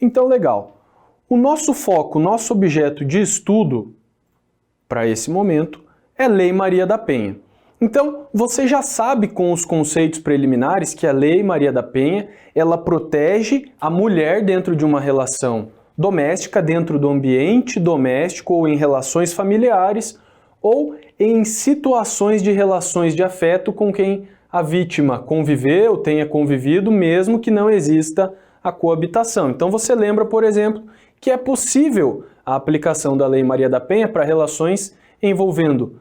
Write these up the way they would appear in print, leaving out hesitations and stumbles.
Então, legal. O nosso foco, o nosso objeto de estudo para esse momento é Lei Maria da Penha. Então, você já sabe com os conceitos preliminares que a Lei Maria da Penha, ela protege a mulher dentro de uma relação doméstica, dentro do ambiente doméstico ou em relações familiares ou em situações de relações de afeto com quem a vítima conviveu, tenha convivido, mesmo que não exista a coabitação. Então você lembra, por exemplo, que é possível a aplicação da Lei Maria da Penha para relações envolvendo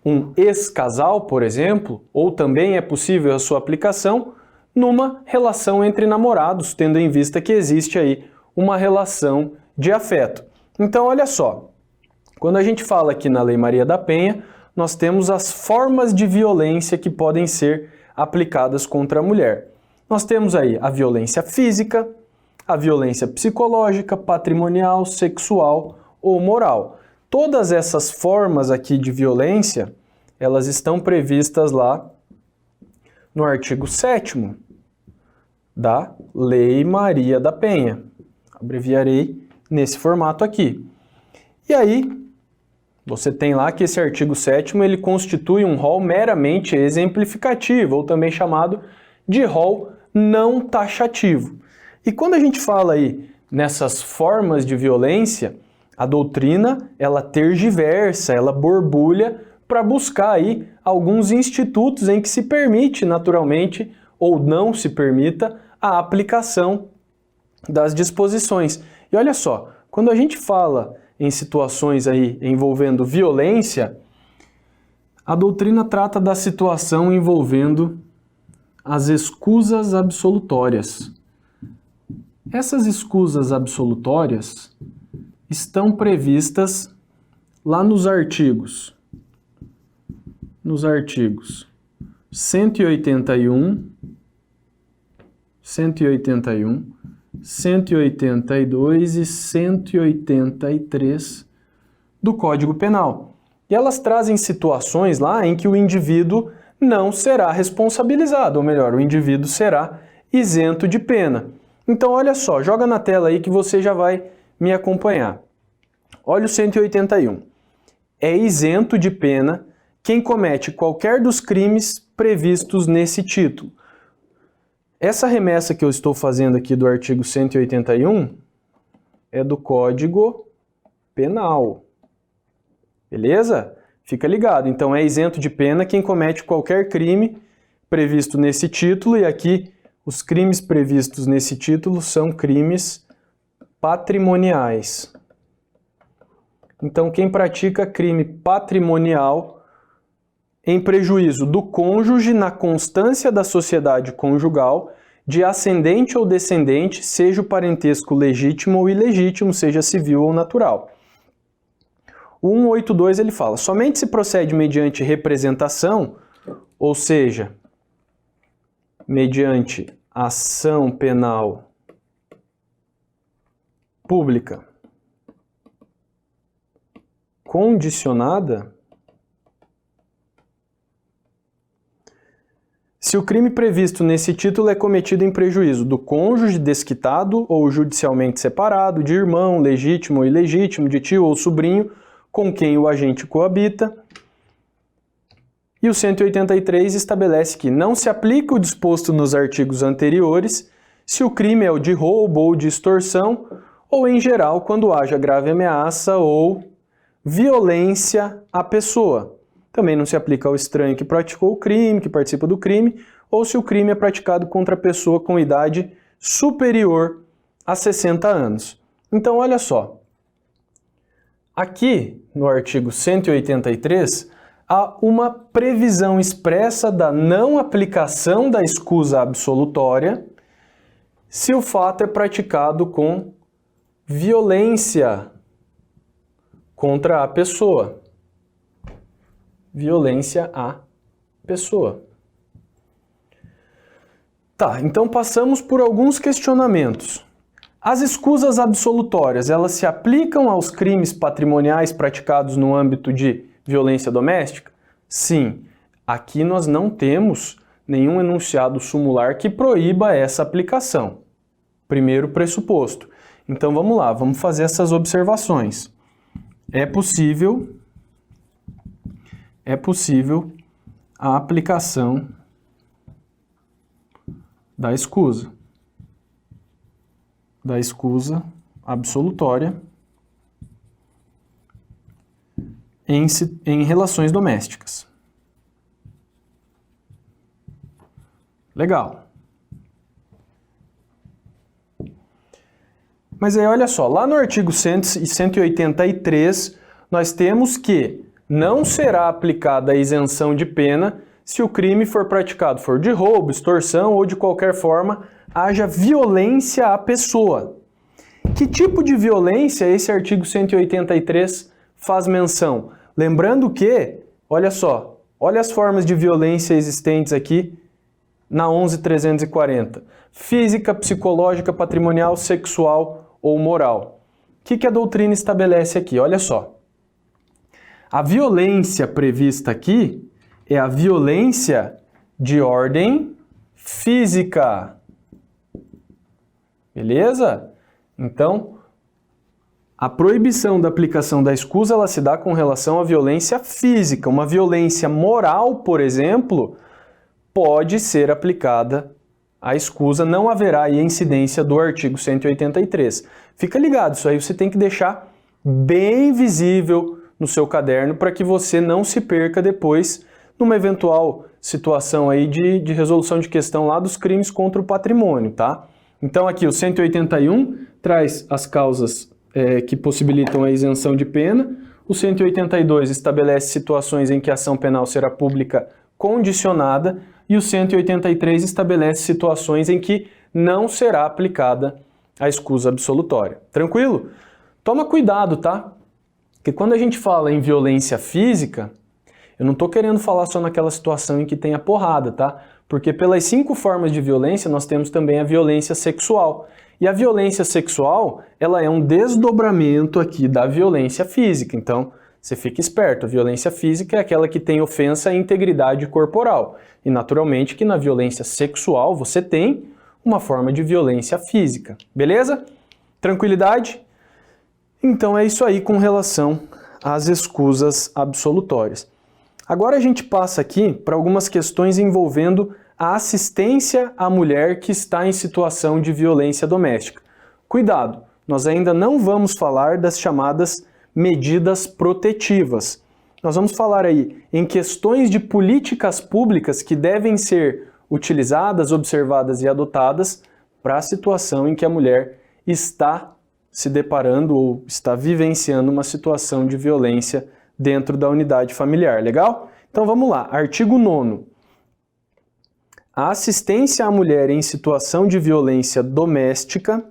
um ex-casal, por exemplo, ou também é possível a sua aplicação numa relação entre namorados, tendo em vista que existe aí uma relação de afeto. Então, olha só, quando a gente fala aqui na Lei Maria da Penha, nós temos as formas de violência que podem ser aplicadas contra a mulher. Nós temos aí a violência física, a violência psicológica, patrimonial, sexual ou moral. Todas essas formas aqui de violência, elas estão previstas lá no artigo 7º da Lei Maria da Penha. Abreviarei nesse formato aqui. E aí, você tem lá que esse artigo 7º ele constitui um rol meramente exemplificativo, ou também chamado de rol não taxativo. E quando a gente fala aí nessas formas de violência, a doutrina, ela tergiversa, ela borbulha para buscar aí alguns institutos em que se permite naturalmente ou não se permita a aplicação das disposições. E olha só, quando a gente fala em situações aí envolvendo violência, a doutrina trata da situação envolvendo as escusas absolutórias. Essas escusas absolutórias estão previstas lá nos artigos 181, 182 e 183 do Código Penal. E elas trazem situações lá em que o indivíduo não será responsabilizado, ou melhor, o indivíduo será isento de pena. Então, olha só, joga na tela aí que você já vai me acompanhar. Olha o 181. É isento de pena quem comete qualquer dos crimes previstos nesse título. Essa remessa que eu estou fazendo aqui do artigo 181 é do Código Penal. Beleza? Fica ligado. Então, é isento de pena quem comete qualquer crime previsto nesse título, e aqui os crimes previstos nesse título são crimes patrimoniais. Então, quem pratica crime patrimonial em prejuízo do cônjuge na constância da sociedade conjugal, de ascendente ou descendente, seja o parentesco legítimo ou ilegítimo, seja civil ou natural. O 182 ele fala, somente se procede mediante representação, ou seja, mediante ação penal pública condicionada, se o crime previsto nesse título é cometido em prejuízo do cônjuge desquitado ou judicialmente separado, de irmão, legítimo ou ilegítimo, de tio ou sobrinho, com quem o agente coabita. E o 183 estabelece que não se aplica o disposto nos artigos anteriores se o crime é o de roubo ou de extorsão, ou em geral quando haja grave ameaça ou violência à pessoa. Também não se aplica ao estranho que praticou o crime, que participa do crime, ou se o crime é praticado contra a pessoa com idade superior a 60 anos. Então, olha só. Aqui, no artigo 183, há uma previsão expressa da não aplicação da escusa absolutória se o fato é praticado com violência contra a pessoa. Violência à pessoa. Tá, então passamos por alguns questionamentos. As escusas absolutórias, elas se aplicam aos crimes patrimoniais praticados no âmbito de violência doméstica? Sim, aqui nós não temos nenhum enunciado sumular que proíba essa aplicação. Primeiro pressuposto. Então vamos lá, vamos fazer essas observações. É possível a aplicação da escusa absolutória em relações domésticas. Legal. Mas aí olha só, lá no artigo 183, nós temos que não será aplicada a isenção de pena se o crime for praticado for de roubo, extorsão ou de qualquer forma haja violência à pessoa. Que tipo de violência esse artigo 183 faz menção? Lembrando que, olha só, olha as formas de violência existentes aqui na 11.340. Física, psicológica, patrimonial, sexual ou moral. O que a doutrina estabelece aqui? Olha só. A violência prevista aqui é a violência de ordem física. Beleza? Então, a proibição da aplicação da escusa ela se dá com relação à violência física. Uma violência moral, por exemplo, pode ser aplicada a escusa, não haverá aí incidência do artigo 183. Fica ligado, isso aí você tem que deixar bem visível no seu caderno para que você não se perca depois numa eventual situação aí de resolução de questão lá dos crimes contra o patrimônio, tá? Então aqui o 181 traz as causas que possibilitam a isenção de pena, o 182 estabelece situações em que a ação penal será pública condicionada, e o 183 estabelece situações em que não será aplicada a escusa absolutória. Tranquilo? Toma cuidado, tá? Porque quando a gente fala em violência física, eu não estou querendo falar só naquela situação em que tem a porrada, tá? Porque pelas 5 formas de violência, nós temos também a violência sexual. E a violência sexual, ela é um desdobramento aqui da violência física. Então, você fica esperto, a violência física é aquela que tem ofensa à integridade corporal. E naturalmente que na violência sexual você tem uma forma de violência física. Beleza? Tranquilidade? Então é isso aí com relação às escusas absolutórias. Agora a gente passa aqui para algumas questões envolvendo a assistência à mulher que está em situação de violência doméstica. Cuidado, nós ainda não vamos falar das chamadas medidas protetivas. Nós vamos falar aí em questões de políticas públicas que devem ser utilizadas, observadas e adotadas para a situação em que a mulher está se deparando ou está vivenciando uma situação de violência dentro da unidade familiar, legal? Então vamos lá, artigo 9º. A assistência à mulher em situação de violência doméstica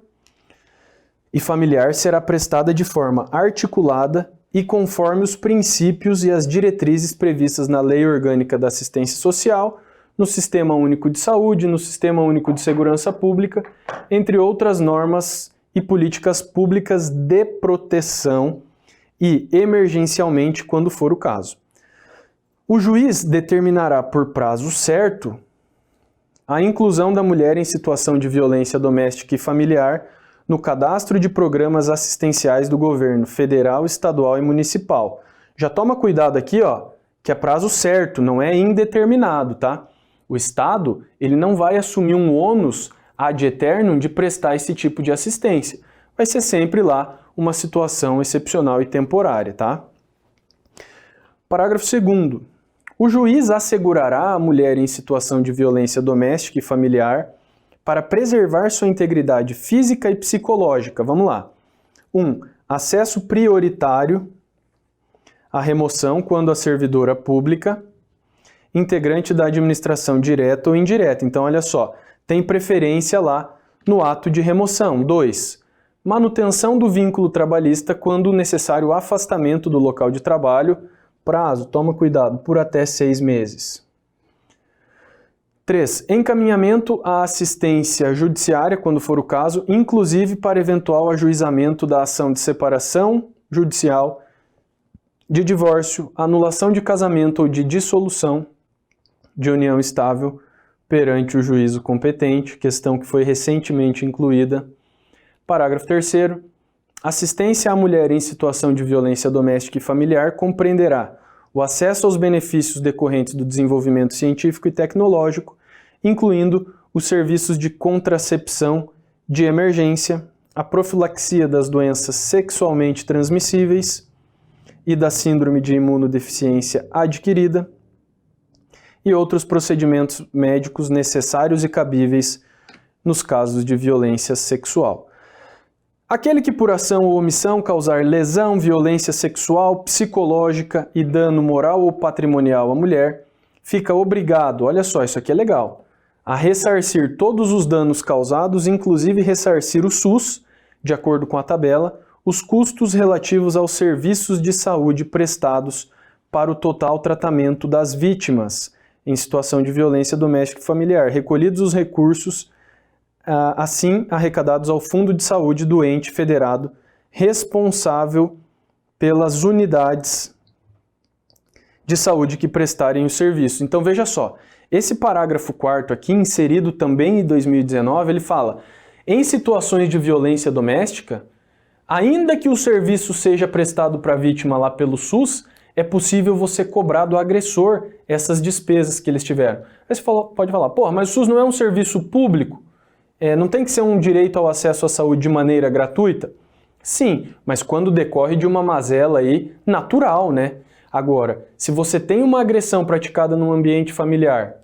e familiar será prestada de forma articulada e conforme os princípios e as diretrizes previstas na Lei Orgânica da Assistência Social, no Sistema Único de Saúde, no Sistema Único de Segurança Pública, entre outras normas e políticas públicas de proteção e emergencialmente quando for o caso. O juiz determinará por prazo certo a inclusão da mulher em situação de violência doméstica e familiar no cadastro de programas assistenciais do governo federal, estadual e municipal. Já toma cuidado aqui, ó, que é prazo certo, não é indeterminado, tá? O Estado, ele não vai assumir um ônus ad eternum de prestar esse tipo de assistência. Vai ser sempre lá uma situação excepcional e temporária, tá? Parágrafo 2º. O juiz assegurará a mulher em situação de violência doméstica e familiar para preservar sua integridade física e psicológica. Vamos lá. 1. Acesso prioritário à remoção quando a servidora pública, integrante da administração direta ou indireta. Então, olha só, tem preferência lá no ato de remoção. 2. Manutenção do vínculo trabalhista quando necessário afastamento do local de trabalho. Prazo, toma cuidado, por até 6 meses. 3. Encaminhamento à assistência judiciária, quando for o caso, inclusive para eventual ajuizamento da ação de separação judicial, de divórcio, anulação de casamento ou de dissolução de união estável perante o juízo competente, questão que foi recentemente incluída Parágrafo 3º. Assistência à mulher em situação de violência doméstica e familiar compreenderá o acesso aos benefícios decorrentes do desenvolvimento científico e tecnológico, incluindo os serviços de contracepção de emergência, a profilaxia das doenças sexualmente transmissíveis e da síndrome de imunodeficiência adquirida e outros procedimentos médicos necessários e cabíveis nos casos de violência sexual. Aquele que por ação ou omissão causar lesão, violência sexual, psicológica e dano moral ou patrimonial à mulher, fica obrigado, olha só, isso aqui é legal, a ressarcir todos os danos causados, inclusive ressarcir o SUS, de acordo com a tabela, os custos relativos aos serviços de saúde prestados para o total tratamento das vítimas em situação de violência doméstica e familiar, recolhidos os recursos assim arrecadados ao Fundo de Saúde do ente federado responsável pelas unidades de saúde que prestarem o serviço. Então veja só, esse parágrafo 4º aqui, inserido também em 2019, ele fala, em situações de violência doméstica, ainda que o serviço seja prestado para a vítima lá pelo SUS, é possível você cobrar do agressor essas despesas que eles tiveram. Aí você pode falar, porra, mas o SUS não é um serviço público? Não tem que ser um direito ao acesso à saúde de maneira gratuita? Sim, mas quando decorre de uma mazela aí natural, né? Agora, se você tem uma agressão praticada num ambiente familiar,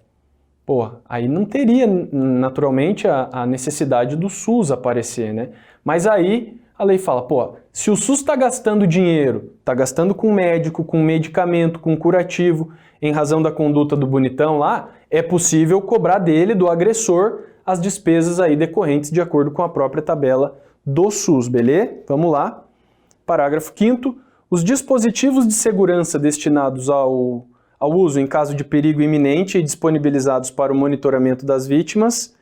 porra, aí não teria naturalmente a necessidade do SUS aparecer, né? Mas aí a lei fala, pô, se o SUS está gastando dinheiro, está gastando com médico, com medicamento, com curativo, em razão da conduta do bonitão lá, é possível cobrar dele, do agressor, as despesas aí decorrentes de acordo com a própria tabela do SUS, beleza? Vamos lá. Parágrafo 5º. Os dispositivos de segurança destinados ao uso em caso de perigo iminente e disponibilizados para o monitoramento das vítimas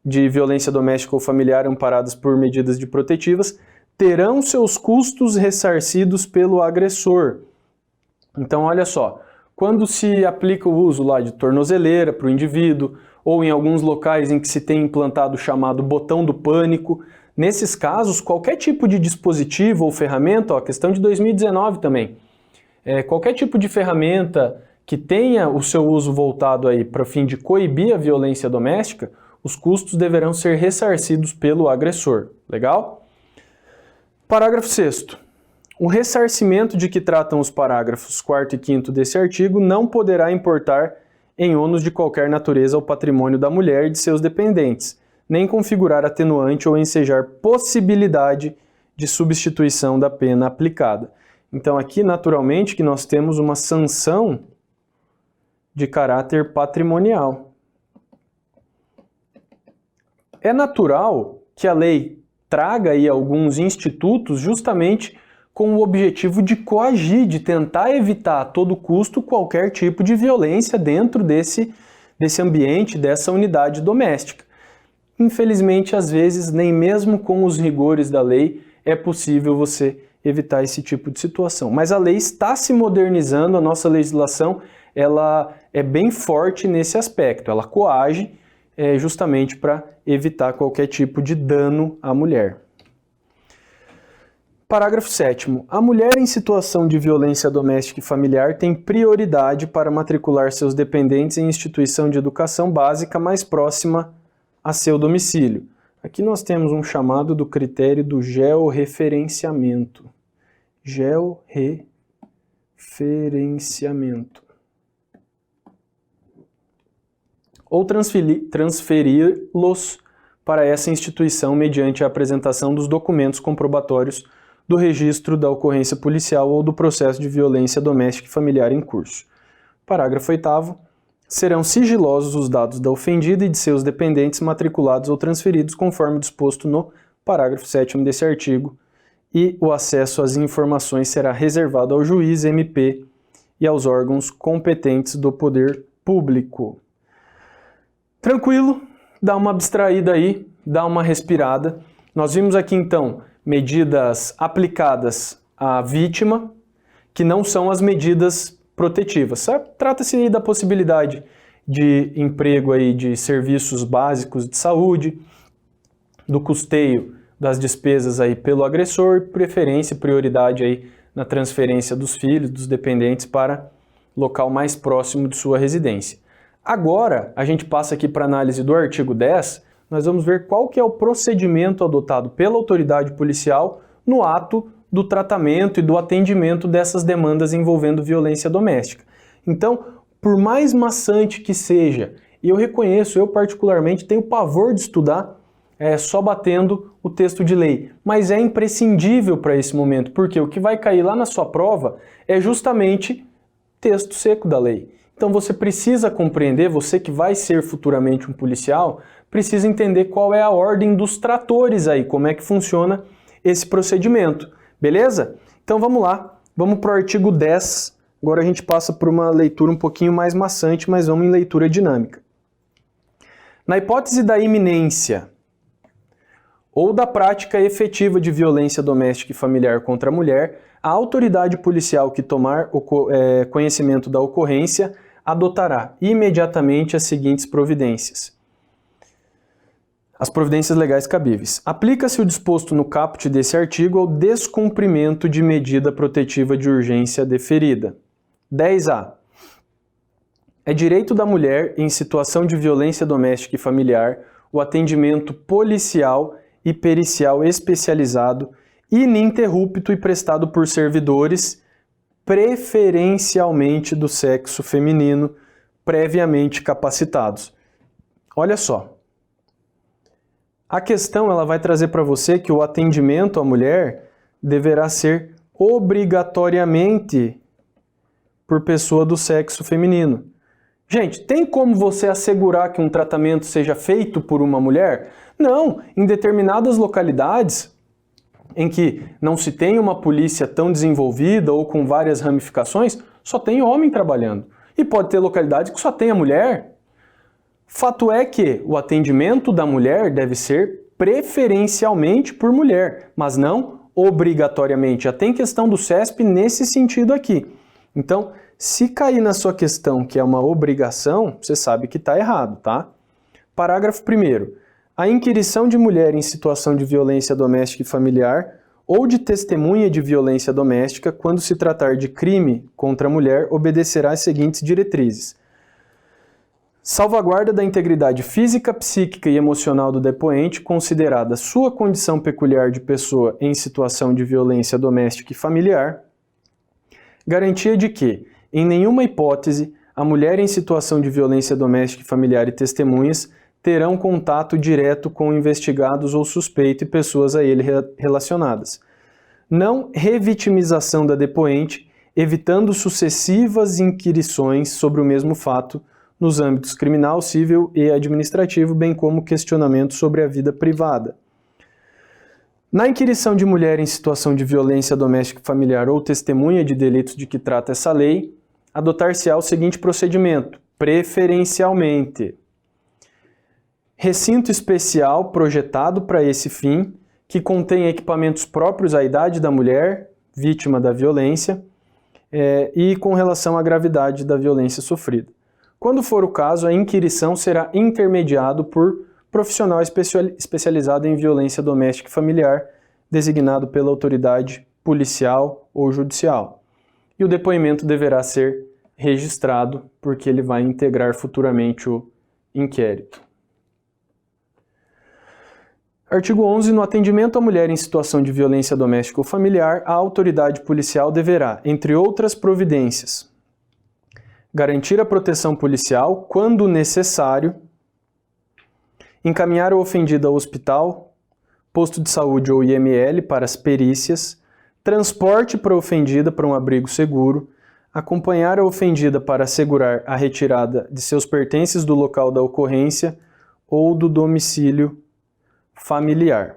de violência doméstica ou familiar amparadas por medidas de protetivas terão seus custos ressarcidos pelo agressor. Então, olha só, quando se aplica o uso lá de tornozeleira para o indivíduo, ou em alguns locais em que se tem implantado o chamado botão do pânico. Nesses casos, qualquer tipo de dispositivo ou ferramenta, ó, questão de 2019 também, qualquer tipo de ferramenta que tenha o seu uso voltado aí para o fim de coibir a violência doméstica, os custos deverão ser ressarcidos pelo agressor. Legal? Parágrafo 6º. O ressarcimento de que tratam os parágrafos 4º e 5º desse artigo não poderá importar em ônus de qualquer natureza ao patrimônio da mulher e de seus dependentes, nem configurar atenuante ou ensejar possibilidade de substituição da pena aplicada. Então aqui, naturalmente, que nós temos uma sanção de caráter patrimonial. É natural que a lei traga aí alguns institutos justamente com o objetivo de coagir, de tentar evitar a todo custo qualquer tipo de violência dentro desse ambiente, dessa unidade doméstica. Infelizmente, às vezes, nem mesmo com os rigores da lei é possível você evitar esse tipo de situação. Mas a lei está se modernizando, a nossa legislação ela é bem forte nesse aspecto, ela coage justamente para evitar qualquer tipo de dano à mulher. Parágrafo 7º. A mulher em situação de violência doméstica e familiar tem prioridade para matricular seus dependentes em instituição de educação básica mais próxima a seu domicílio. Aqui nós temos um chamado do critério do georreferenciamento. Georreferenciamento. Ou transferi-los para essa instituição mediante a apresentação dos documentos comprobatórios do registro da ocorrência policial ou do processo de violência doméstica e familiar em curso. Parágrafo 8º. Serão sigilosos os dados da ofendida e de seus dependentes matriculados ou transferidos conforme disposto no parágrafo 7º desse artigo, e o acesso às informações será reservado ao juiz, MP e aos órgãos competentes do poder público. Tranquilo? Dá uma abstraída aí, dá uma respirada. Nós vimos aqui então medidas aplicadas à vítima, que não são as medidas protetivas. Trata-se aí da possibilidade de emprego aí de serviços básicos de saúde, do custeio das despesas aí pelo agressor, preferência, prioridade aí na transferência dos filhos, dos dependentes para local mais próximo de sua residência. Agora, a gente passa aqui para a análise do artigo 10, nós vamos ver qual que é o procedimento adotado pela autoridade policial no ato do tratamento e do atendimento dessas demandas envolvendo violência doméstica. Então, por mais maçante que seja, e eu reconheço, eu particularmente tenho pavor de estudar só batendo o texto de lei, mas é imprescindível para esse momento, porque o que vai cair lá na sua prova é justamente texto seco da lei. Então você precisa compreender, você que vai ser futuramente um policial, precisa entender qual é a ordem dos tratores aí, como é que funciona esse procedimento, beleza? Então vamos lá, vamos para o artigo 10, agora a gente passa por uma leitura um pouquinho mais maçante, mas vamos em leitura dinâmica. Na hipótese da iminência ou da prática efetiva de violência doméstica e familiar contra a mulher, a autoridade policial que tomar conhecimento da ocorrência adotará imediatamente as seguintes providências. As providências legais cabíveis. Aplica-se o disposto no caput desse artigo ao descumprimento de medida protetiva de urgência deferida. 10A. É direito da mulher, em situação de violência doméstica e familiar, o atendimento policial e pericial especializado, ininterrupto e prestado por servidores, preferencialmente do sexo feminino, previamente capacitados. Olha só. A questão ela vai trazer para você que o atendimento à mulher deverá ser obrigatoriamente por pessoa do sexo feminino. Gente, tem como você assegurar que um tratamento seja feito por uma mulher? Não, em determinadas localidades em que não se tem uma polícia tão desenvolvida ou com várias ramificações, só tem homem trabalhando. E pode ter localidades que só tem a mulher. Fato é que o atendimento da mulher deve ser preferencialmente por mulher, mas não obrigatoriamente. Já tem questão do CESP nesse sentido aqui. Então, se cair na sua questão que é uma obrigação, você sabe que está errado, tá? Parágrafo 1º. A inquirição de mulher em situação de violência doméstica e familiar ou de testemunha de violência doméstica, quando se tratar de crime contra a mulher, obedecerá às seguintes diretrizes. Salvaguarda da integridade física, psíquica e emocional do depoente, considerada sua condição peculiar de pessoa em situação de violência doméstica e familiar. Garantia de que, em nenhuma hipótese, a mulher em situação de violência doméstica e familiar e testemunhas terão contato direto com investigados ou suspeito e pessoas a ele relacionadas. Não revitimização da depoente, evitando sucessivas inquirições sobre o mesmo fato nos âmbitos criminal, civil e administrativo, bem como questionamento sobre a vida privada. Na inquirição de mulher em situação de violência doméstica e familiar ou testemunha de delitos de que trata essa lei, adotar-se-á o seguinte procedimento, preferencialmente. Recinto especial projetado para esse fim, que contém equipamentos próprios à idade da mulher, vítima da violência, e com relação à gravidade da violência sofrida. Quando for o caso, a inquirição será intermediado por profissional especializado em violência doméstica e familiar, designado pela autoridade policial ou judicial. E o depoimento deverá ser registrado, porque ele vai integrar futuramente o inquérito. Artigo 11. No atendimento à mulher em situação de violência doméstica ou familiar, a autoridade policial deverá, entre outras providências, garantir a proteção policial, quando necessário, encaminhar a ofendida ao hospital, posto de saúde ou IML para as perícias, transporte para a ofendida para um abrigo seguro, acompanhar a ofendida para assegurar a retirada de seus pertences do local da ocorrência ou do domicílio familiar.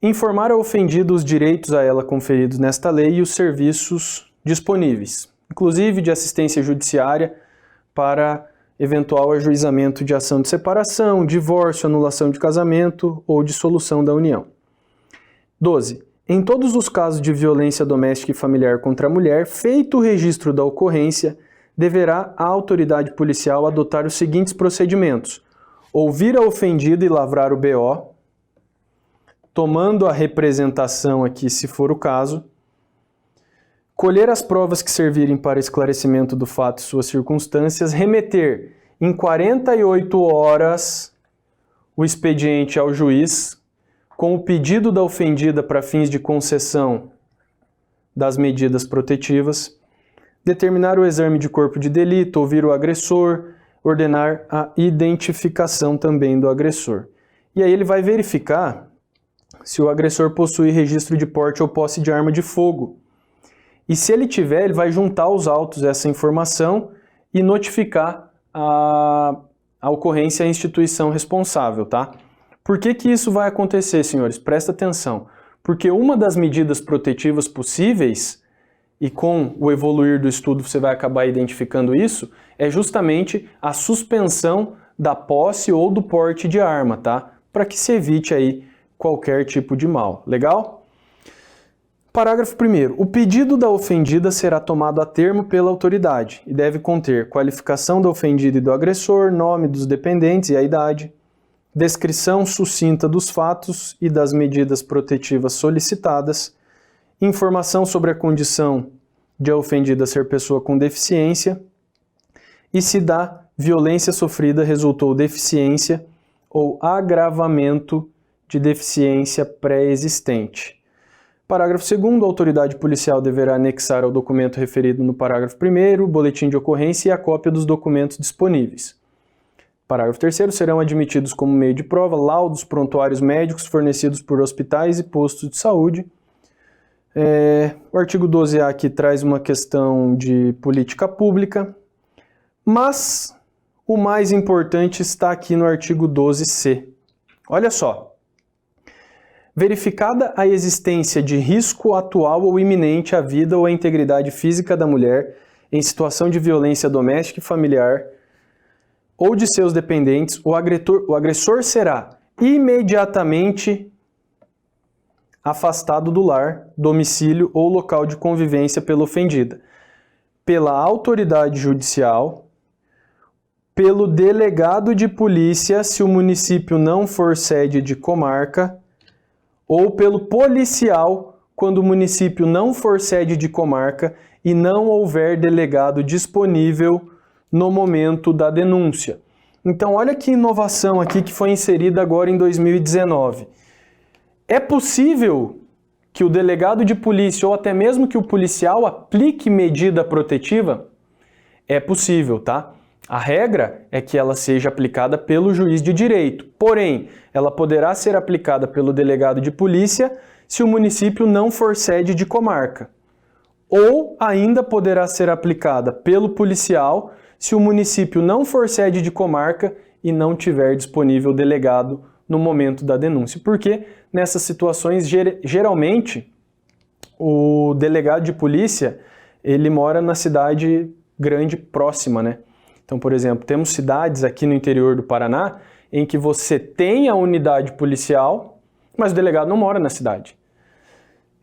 Informar a ofendida os direitos a ela conferidos nesta lei e os serviços disponíveis, inclusive de assistência judiciária para eventual ajuizamento de ação de separação, divórcio, anulação de casamento ou dissolução da união. 12. Em todos os casos de violência doméstica e familiar contra a mulher, feito o registro da ocorrência, deverá a autoridade policial adotar os seguintes procedimentos: ouvir a ofendida e lavrar o BO, tomando a representação aqui, se for o caso, colher as provas que servirem para esclarecimento do fato e suas circunstâncias, remeter em 48 horas o expediente ao juiz, com o pedido da ofendida para fins de concessão das medidas protetivas, determinar o exame de corpo de delito, ouvir o agressor, ordenar a identificação também do agressor. E aí ele vai verificar se o agressor possui registro de porte ou posse de arma de fogo. E se ele tiver, ele vai juntar aos autos essa informação e notificar a ocorrência à instituição responsável, tá? Por que que isso vai acontecer, senhores? Presta atenção. Porque uma das medidas protetivas possíveis, e com o evoluir do estudo você vai acabar identificando isso, é justamente a suspensão da posse ou do porte de arma, tá? Para que se evite aí qualquer tipo de mal. Legal? Parágrafo 1º. O pedido da ofendida será tomado a termo pela autoridade e deve conter qualificação da ofendida e do agressor, nome dos dependentes e a idade, descrição sucinta dos fatos e das medidas protetivas solicitadas, informação sobre a condição de a ofendida ser pessoa com deficiência e se da violência sofrida resultou deficiência ou agravamento de deficiência pré-existente. Parágrafo 2º. A autoridade policial deverá anexar ao documento referido no parágrafo 1º o boletim de ocorrência e a cópia dos documentos disponíveis. Parágrafo 3º. Serão admitidos como meio de prova laudos prontuários médicos fornecidos por hospitais e postos de saúde. O artigo 12A aqui traz uma questão de política pública, mas o mais importante está aqui no artigo 12C. Olha só. Verificada a existência de risco atual ou iminente à vida ou à integridade física da mulher em situação de violência doméstica e familiar ou de seus dependentes, o agressor será imediatamente afastado do lar, domicílio ou local de convivência pela ofendida, pela autoridade judicial, pelo delegado de polícia, se o município não for sede de comarca, ou pelo policial, quando o município não for sede de comarca e não houver delegado disponível no momento da denúncia. Então, olha que inovação aqui que foi inserida agora em 2019. É possível que o delegado de polícia ou até mesmo que o policial aplique medida protetiva? É possível, tá? A regra é que ela seja aplicada pelo juiz de direito, porém, ela poderá ser aplicada pelo delegado de polícia se o município não for sede de comarca. Ou ainda poderá ser aplicada pelo policial se o município não for sede de comarca e não tiver disponível delegado no momento da denúncia. Porque nessas situações, geralmente, o delegado de polícia, ele mora na cidade grande próxima, né? Então, por exemplo, temos cidades aqui no interior do Paraná em que você tem a unidade policial, mas o delegado não mora na cidade.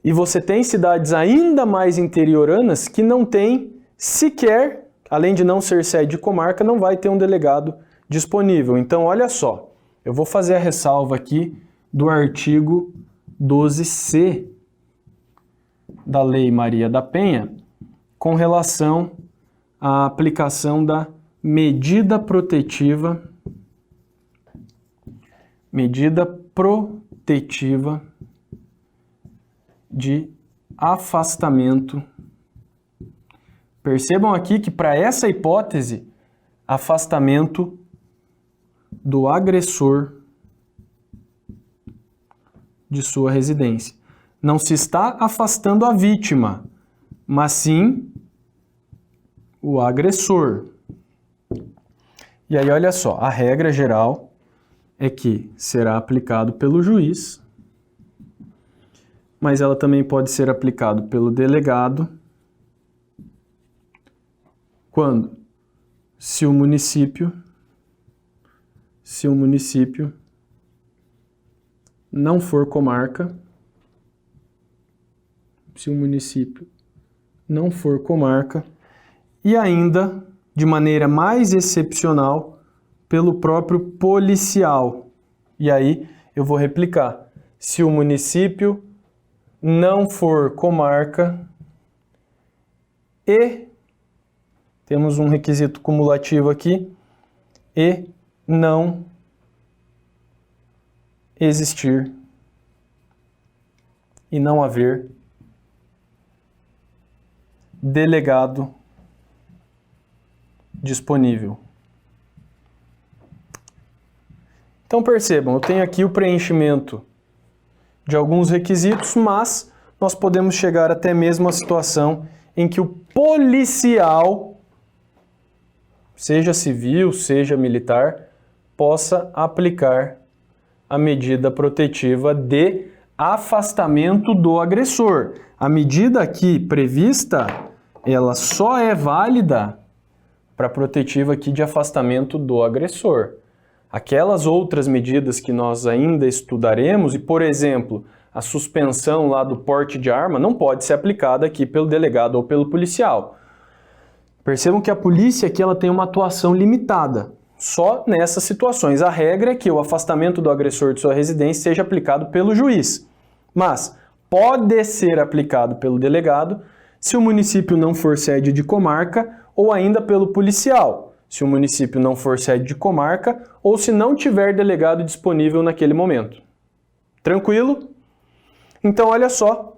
E você tem cidades ainda mais interioranas que não tem sequer, além de não ser sede de comarca, não vai ter um delegado disponível. Então, olha só, eu vou fazer a ressalva aqui do artigo 12C da Lei Maria da Penha com relação à aplicação da medida protetiva de afastamento. Percebam aqui que para essa hipótese, afastamento do agressor de sua residência. Não se está afastando a vítima, mas sim o agressor. E aí, olha só, a regra geral é que será aplicado pelo juiz, mas ela também pode ser aplicado pelo delegado quando? Se o município não for comarca, e ainda, de maneira mais excepcional, pelo próprio policial. E aí eu vou replicar. se o município não for comarca e, temos um requisito cumulativo aqui, e não existir e não haver delegado disponível. Então percebam, eu tenho aqui o preenchimento de alguns requisitos, mas nós podemos chegar até mesmo à situação em que o policial, seja civil, seja militar, possa aplicar a medida protetiva de afastamento do agressor. A medida aqui prevista, ela só é válida para a protetiva aqui de afastamento do agressor. Aquelas outras medidas que nós ainda estudaremos, e por exemplo, a suspensão lá do porte de arma, não pode ser aplicada aqui pelo delegado ou pelo policial. Percebam que a polícia aqui ela tem uma atuação limitada, só nessas situações. A regra é que o afastamento do agressor de sua residência seja aplicado pelo juiz, mas pode ser aplicado pelo delegado se o município não for sede de comarca ou ainda pelo policial, se o município não for sede de comarca ou se não tiver delegado disponível naquele momento. Tranquilo? Então, olha só.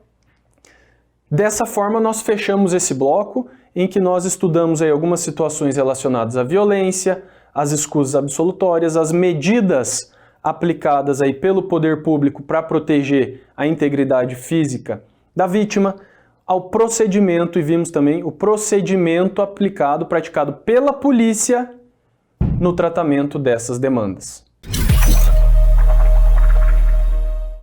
Dessa forma, nós fechamos esse bloco em que nós estudamos aí algumas situações relacionadas à violência, às escusas absolutórias, as medidas aplicadas aí pelo poder público para proteger a integridade física da vítima, ao procedimento, e vimos também o procedimento praticado pela polícia no tratamento dessas demandas.